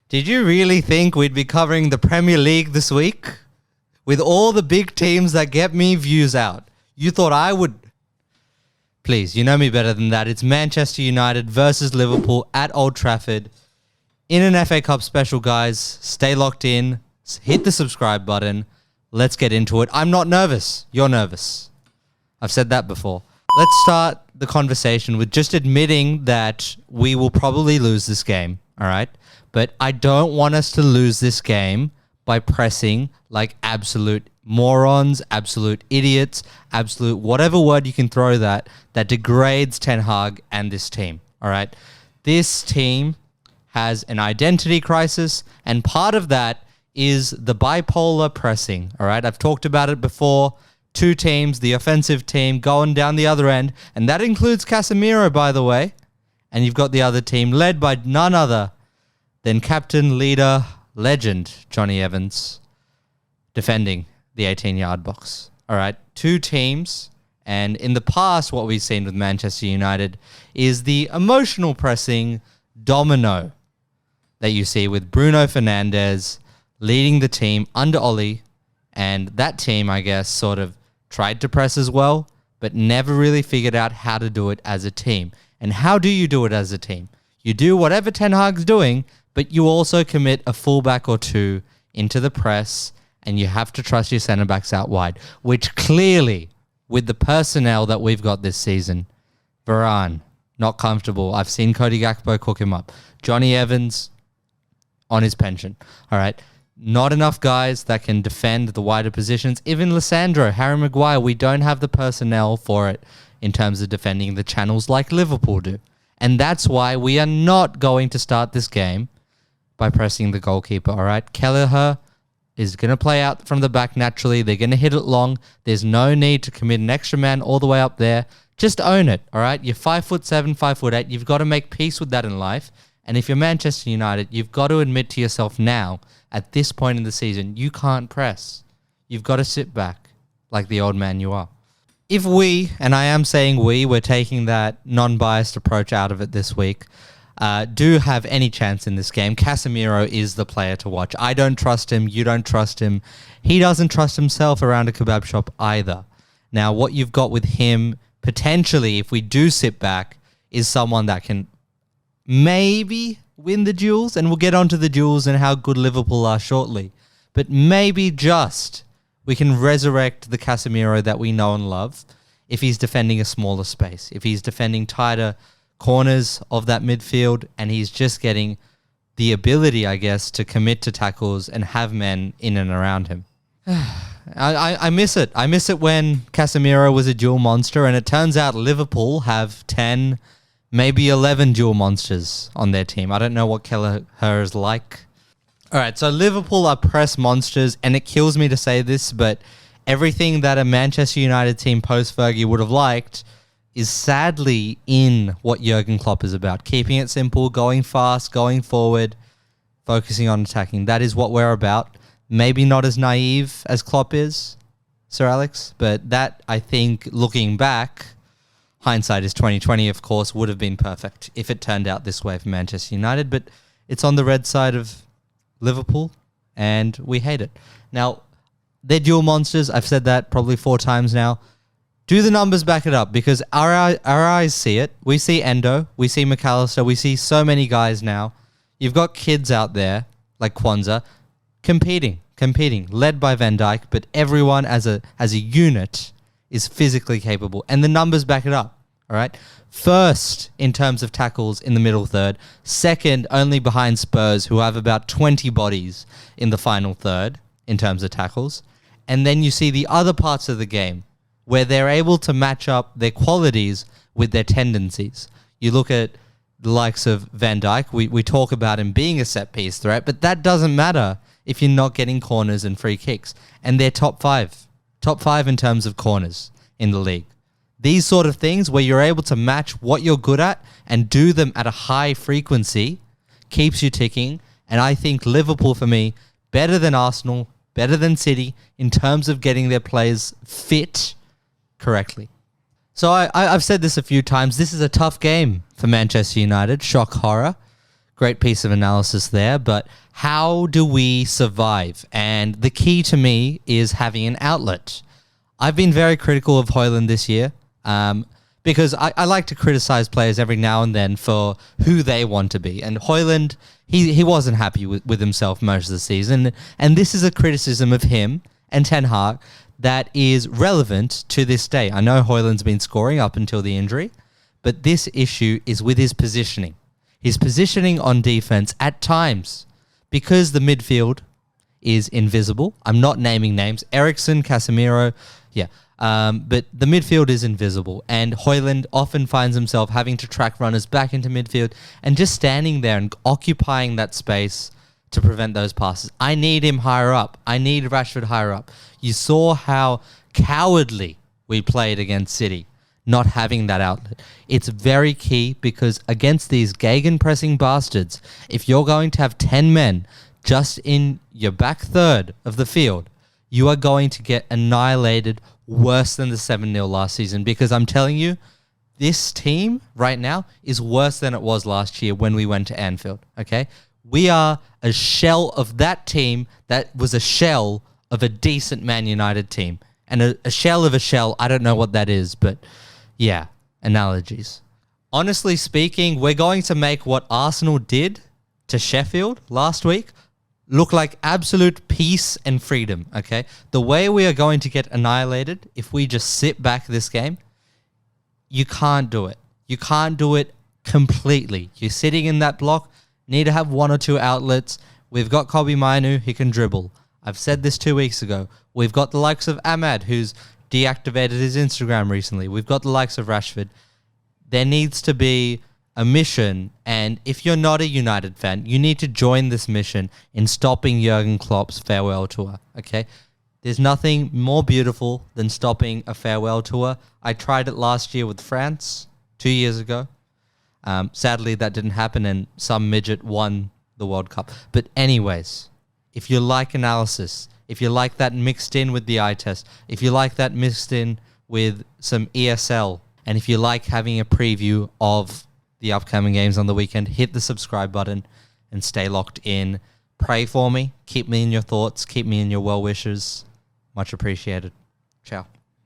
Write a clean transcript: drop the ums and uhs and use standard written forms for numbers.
Did you really think we'd be covering the Premier League this week? With all the big teams that get me views out. You thought I would... Please, you know me better than that. It's Manchester United versus Liverpool at Old Trafford in an FA Cup special, guys. Stay locked in. Hit the subscribe button. Let's get into it. I'm not nervous. You're nervous. I've said that before. Let's start the conversation with just admitting that we will probably lose this game, all right? But I don't want us to lose this game by pressing like absolute morons, absolute idiots, absolute whatever word you can throw that degrades Ten Hag and this team, all right? This team has an identity crisis, and part of that is the bipolar pressing, all right? I've talked about it before. Two teams, the offensive team going down the other end, and that includes Casemiro, by the way. And you've got the other team led by none other than captain, leader, legend, Johnny Evans, defending the 18-yard box. All right, two teams. And in the past, what we've seen with Manchester United is the emotional pressing domino that you see with Bruno Fernandes leading the team under Oli. And that team, I guess, sort of tried to press as well, but never really figured out how to do it as a team. And how do you do it as a team? You do whatever Ten Hag's doing, but you also commit a fullback or two into the press, and you have to trust your centre-backs out wide, which clearly, with the personnel that we've got this season, Varane, not comfortable. I've seen Cody Gakpo cook him up. Johnny Evans, on his pension. All right. Not enough guys that can defend the wider positions. Even Lissandro, Harry Maguire, we don't have the personnel for it in terms of defending the channels like Liverpool do. And that's why we are not going to start this game by pressing the goalkeeper, all right? Kelleher is going to play out from the back naturally. They're going to hit it long. There's no need to commit an extra man all the way up there. Just own it, all right? You're 5'7", 5'8". You've got to make peace with that in life. And if you're Manchester United, you've got to admit to yourself now, at this point in the season, you can't press. You've got to sit back like the old man you are. If we, and I am saying we're taking that non-biased approach out of it this week, do have any chance in this game, Casemiro is the player to watch. I don't trust him. You don't trust him. He doesn't trust himself around a kebab shop either. Now, what you've got with him, potentially, if we do sit back, is someone that can maybe win the duels, and we'll get onto the duels and how good Liverpool are shortly. But maybe just we can resurrect the Casemiro that we know and love if he's defending a smaller space, if he's defending tighter corners of that midfield, and he's just getting the ability, I guess, to commit to tackles and have men in and around him. I miss it. I miss it when Casemiro was a dual monster, and it turns out Liverpool have 10... maybe 11 dual monsters on their team. I don't know what Kelleher is like. All right, so Liverpool are press monsters, and it kills me to say this, but everything that a Manchester United team post-Fergie would have liked is sadly in what Jurgen Klopp is about. Keeping it simple, going fast, going forward, focusing on attacking. That is what we're about. Maybe not as naive as Klopp is, Sir Alex, but that, I think, looking back... hindsight is 2020, of course, would have been perfect if it turned out this way for Manchester United, but it's on the red side of Liverpool, and we hate it. Now, they're dual monsters. I've said that probably 4 times now. Do the numbers back it up, because our eyes see it. We see Endo. We see McAllister. We see so many guys now. You've got kids out there, like Kwanzaa, competing, led by Van Dijk, but everyone as a unit is physically capable, and the numbers back it up, all right? First in terms of tackles in the middle third, second only behind Spurs, who have about 20 bodies in the final third in terms of tackles. And then you see the other parts of the game where they're able to match up their qualities with their tendencies. You look at the likes of Van Dijk, we talk about him being a set-piece threat, but that doesn't matter if you're not getting corners and free kicks. And they're top 5 in terms of corners in the league. These sort of things where you're able to match what you're good at and do them at a high frequency keeps you ticking. And I think Liverpool, for me, better than Arsenal, better than City in terms of getting their players fit correctly. So I've said this a few times. This is a tough game for Manchester United. Shock horror. Great piece of analysis there. But how do we survive? And the key to me is having an outlet. I've been very critical of Hojlund this year because I like to criticize players every now and then for who they want to be. And Hojlund, he wasn't happy with himself most of the season. And this is a criticism of him and Ten Hag that is relevant to this day. I know Hojlund's been scoring up until the injury, but this issue is with his positioning. His positioning on defense at times, because the midfield is invisible. I'm not naming names. Eriksen, Casemiro, but the midfield is invisible. And Hojlund often finds himself having to track runners back into midfield and just standing there and occupying that space to prevent those passes. I need him higher up. I need Rashford higher up. You saw how cowardly we played against City, not having that outlet. It's very key because against these gegenpressing bastards, if you're going to have 10 men just in your back third of the field, you are going to get annihilated worse than the 7-0 last season, because I'm telling you, this team right now is worse than it was last year when we went to Anfield, okay? We are a shell of that team that was a shell of a decent Man United team. And a shell of a shell, I don't know what that is, but yeah, analogies. Honestly speaking, we're going to make what Arsenal did to Sheffield last week look like absolute peace and freedom, okay? The way we are going to get annihilated if we just sit back this game, you can't do it. You can't do it completely. You're sitting in that block, need to have 1 or 2 outlets. We've got Kobe Mainu, he can dribble. I've said this 2 weeks ago. We've got the likes of Ahmad, who's deactivated his Instagram recently. We've got the likes of Rashford. There needs to be a mission, and if you're not a United fan, you need to join this mission in stopping Jurgen Klopp's farewell tour, okay? There's nothing more beautiful than stopping a farewell tour. I tried it last year with France, 2 years ago. Sadly, that didn't happen, and some midget won the World Cup. But anyways, if you like analysis, if you like that mixed in with the eye test, if you like that mixed in with some ESL, and if you like having a preview of the upcoming games on the weekend, hit the subscribe button and stay locked in. Pray for me. Keep me in your thoughts. Keep me in your well wishes. Much appreciated. Ciao.